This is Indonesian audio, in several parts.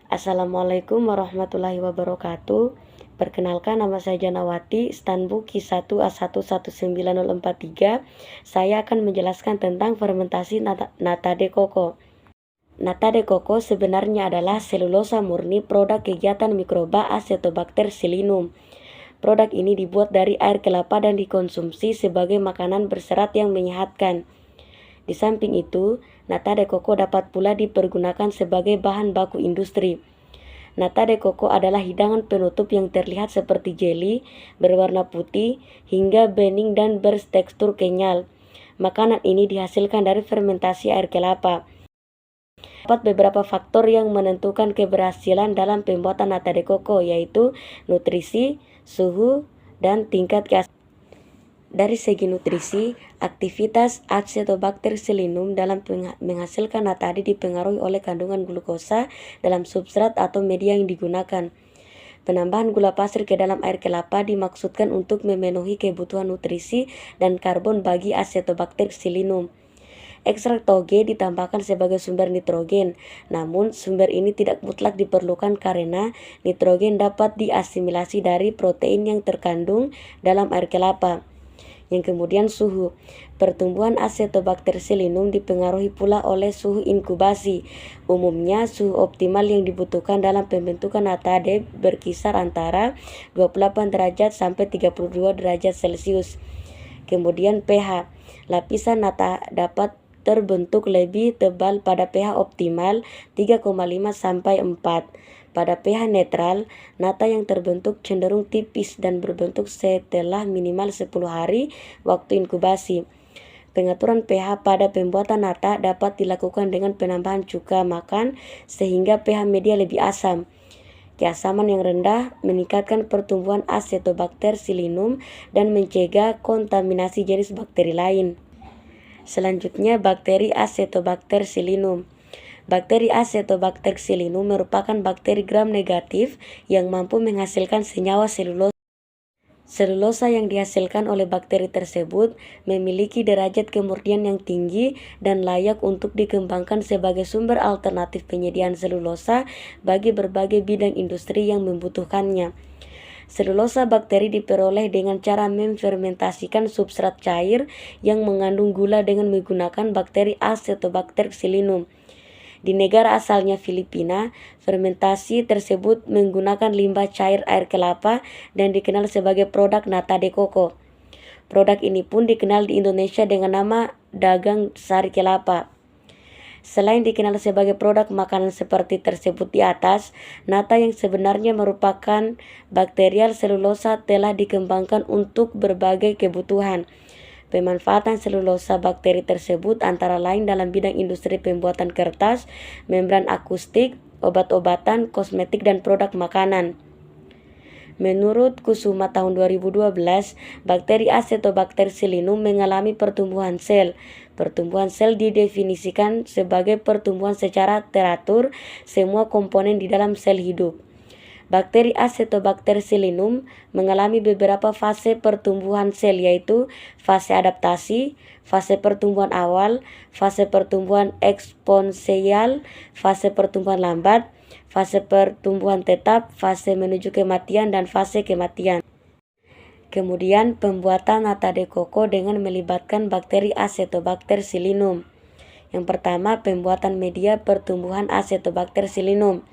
Assalamualaikum warahmatullahi wabarakatuh. Perkenalkan, nama saya Janawati, Stanbu Q1A119043. Saya akan menjelaskan tentang fermentasi nata de coco. Nata de coco sebenarnya adalah selulosa murni produk kegiatan mikroba Acetobacter psilinum. Produk ini dibuat dari air kelapa dan dikonsumsi sebagai makanan berserat yang menyehatkan. Di samping itu, nata de coco dapat pula dipergunakan sebagai bahan baku industri. Nata de coco adalah hidangan penutup yang terlihat seperti jeli, berwarna putih, hingga bening dan bertekstur kenyal. Makanan ini dihasilkan dari fermentasi air kelapa. Terdapat beberapa faktor yang menentukan keberhasilan dalam pembuatan nata de coco, yaitu nutrisi, suhu, dan tingkat keasaman. Dari segi nutrisi, aktivitas Acetobacter psilinum dalam menghasilkan nata dipengaruhi oleh kandungan glukosa dalam substrat atau media yang digunakan. Penambahan gula pasir ke dalam air kelapa dimaksudkan untuk memenuhi kebutuhan nutrisi dan karbon bagi Acetobacter psilinum. Ekstrak toge ditambahkan sebagai sumber nitrogen, namun sumber ini tidak mutlak diperlukan karena nitrogen dapat diasimilasi dari protein yang terkandung dalam air kelapa. Yang kemudian suhu. Pertumbuhan Acetobacter psilinum dipengaruhi pula oleh suhu inkubasi. Umumnya suhu optimal yang dibutuhkan dalam pembentukan nata de berkisar antara 28 derajat sampai 32 derajat Celcius. Kemudian pH. Lapisan nata dapat terbentuk lebih tebal pada pH optimal 3,5 sampai 4. Pada pH netral, nata yang terbentuk cenderung tipis dan berbentuk setelah minimal 10 hari waktu inkubasi. Pengaturan pH pada pembuatan nata dapat dilakukan dengan penambahan cuka makan sehingga pH media lebih asam. Keasaman yang rendah meningkatkan pertumbuhan Acetobacter psilinum dan mencegah kontaminasi jenis bakteri lain. Selanjutnya, bakteri Acetobacter psilinum. Bakteri Acetobacter psilinum merupakan bakteri gram negatif yang mampu menghasilkan senyawa selulosa. Selulosa yang dihasilkan oleh bakteri tersebut memiliki derajat kemurnian yang tinggi dan layak untuk dikembangkan sebagai sumber alternatif penyediaan selulosa bagi berbagai bidang industri yang membutuhkannya. Selulosa bakteri diperoleh dengan cara memfermentasikan substrat cair yang mengandung gula dengan menggunakan bakteri Acetobacter psilinum. Di negara asalnya Filipina, fermentasi tersebut menggunakan limbah cair air kelapa dan dikenal sebagai produk nata de coco. Produk ini pun dikenal di Indonesia dengan nama dagang sari kelapa. Selain dikenal sebagai produk makanan seperti tersebut di atas, nata yang sebenarnya merupakan bakterial selulosa telah dikembangkan untuk berbagai kebutuhan. Pemanfaatan selulosa bakteri tersebut antara lain dalam bidang industri pembuatan kertas, membran akustik, obat-obatan, kosmetik, dan produk makanan. Menurut Kusuma tahun 2012, bakteri Acetobacter psilinum mengalami pertumbuhan sel. Pertumbuhan sel didefinisikan sebagai pertumbuhan secara teratur semua komponen di dalam sel hidup. Bakteri Acetobacter psilinum mengalami beberapa fase pertumbuhan sel, yaitu fase adaptasi, fase pertumbuhan awal, fase pertumbuhan eksponensial, fase pertumbuhan lambat, fase pertumbuhan tetap, fase menuju kematian, dan fase kematian. Kemudian pembuatan nata de coco dengan melibatkan bakteri Acetobacter psilinum. Yang pertama, pembuatan media pertumbuhan Acetobacter psilinum.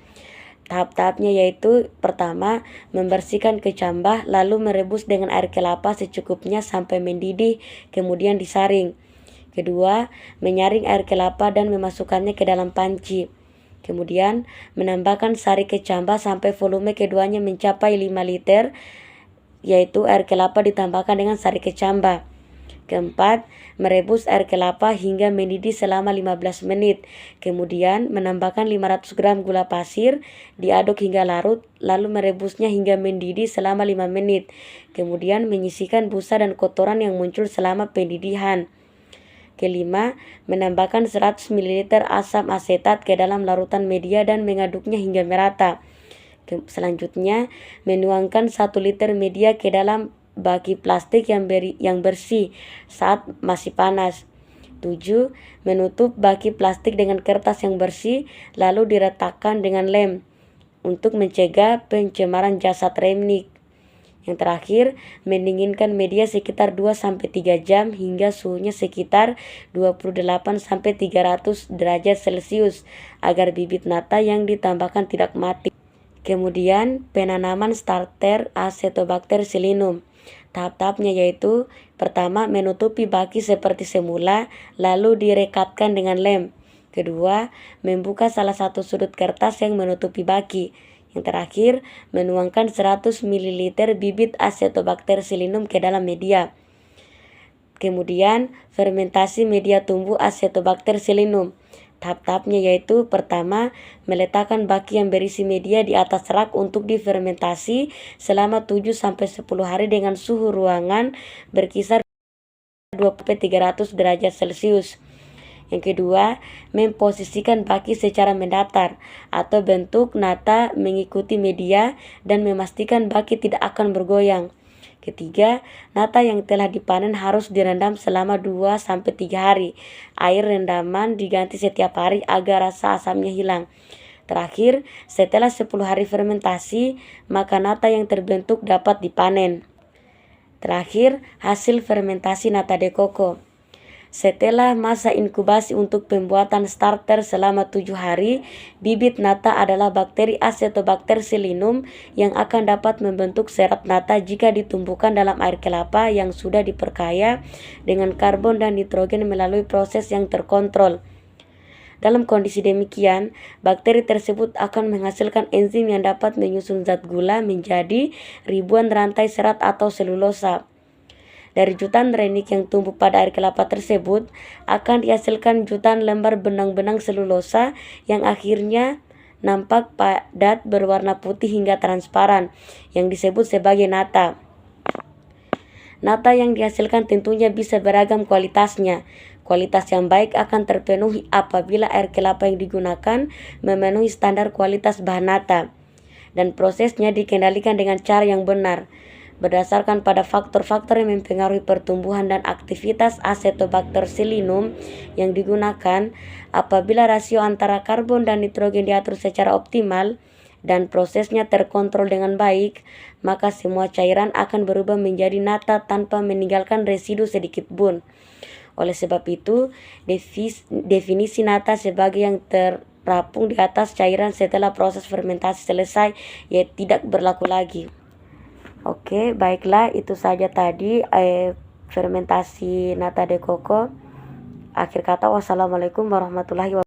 Tahap-tahapnya yaitu: pertama, membersihkan kecambah lalu merebus dengan air kelapa secukupnya sampai mendidih, kemudian disaring. Kedua, menyaring air kelapa dan memasukkannya ke dalam panci. Kemudian, menambahkan sari kecambah sampai volume keduanya mencapai 5 liter, yaitu air kelapa ditambahkan dengan sari kecambah. Keempat, merebus air kelapa hingga mendidih selama 15 menit. Kemudian menambahkan 500 gram gula pasir, diaduk hingga larut, lalu merebusnya hingga mendidih selama 5 menit. Kemudian menyisihkan busa dan kotoran yang muncul selama pendidihan. Kelima, menambahkan 100 ml asam asetat ke dalam larutan media dan mengaduknya hingga merata. Selanjutnya, menuangkan 1 liter media ke dalam baki plastik yang bersih saat masih panas. 7. Menutup baki plastik dengan kertas yang bersih lalu diretakkan dengan lem. untuk mencegah pencemaran jasad remnik. Yang terakhir, mendinginkan media sekitar 2-3 jam hingga suhunya sekitar 28-300 derajat Celcius agar bibit nata yang ditambahkan tidak mati. Kemudian, penanaman starter Acetobacter Sillinum. Tahap-tahapnya yaitu, pertama, menutupi baki seperti semula, lalu direkatkan dengan lem. Kedua, membuka salah satu sudut kertas yang menutupi baki. Yang terakhir, menuangkan 100 ml bibit Acetobacter Sillinum ke dalam media. Kemudian, fermentasi media tumbuh Acetobacter Sillinum. Tahap-tahapnya yaitu, pertama, meletakkan baki yang berisi media di atas rak untuk difermentasi selama 7-10 hari dengan suhu ruangan berkisar 200-300 derajat Celcius. Yang kedua, memposisikan baki secara mendatar atau bentuk nata mengikuti media dan memastikan baki tidak akan bergoyang. Ketiga, nata yang telah dipanen harus direndam selama 2-3 hari. Air rendaman diganti setiap hari agar rasa asamnya hilang. Terakhir, setelah 10 hari fermentasi, maka nata yang terbentuk dapat dipanen. Terakhir, hasil fermentasi nata de coco. Setelah masa inkubasi untuk pembuatan starter selama 7 hari, bibit nata adalah bakteri Acetobacter Sillinum yang akan dapat membentuk serat nata jika ditumbuhkan dalam air kelapa yang sudah diperkaya dengan karbon dan nitrogen melalui proses yang terkontrol. Dalam kondisi demikian, bakteri tersebut akan menghasilkan enzim yang dapat menyusun zat gula menjadi ribuan rantai serat atau selulosa. Dari jutaan renik yang tumbuh pada air kelapa tersebut, akan dihasilkan jutaan lembar benang-benang selulosa yang akhirnya nampak padat berwarna putih hingga transparan, yang disebut sebagai nata. Nata yang dihasilkan tentunya bisa beragam kualitasnya. Kualitas yang baik akan terpenuhi apabila air kelapa yang digunakan memenuhi standar kualitas bahan nata, dan prosesnya dikendalikan dengan cara yang benar, berdasarkan pada faktor-faktor yang mempengaruhi pertumbuhan dan aktivitas Acetobacter Sillinum yang digunakan. Apabila rasio antara karbon dan nitrogen diatur secara optimal dan prosesnya terkontrol dengan baik, maka semua cairan akan berubah menjadi nata tanpa meninggalkan residu sedikit pun. Oleh sebab itu, definisi nata sebagai yang terapung di atas cairan setelah proses fermentasi selesai tidak berlaku lagi. Oke, baiklah, itu saja tadi fermentasi nata de coco. Akhir kata, wassalamualaikum warahmatullahi wabarakatuh.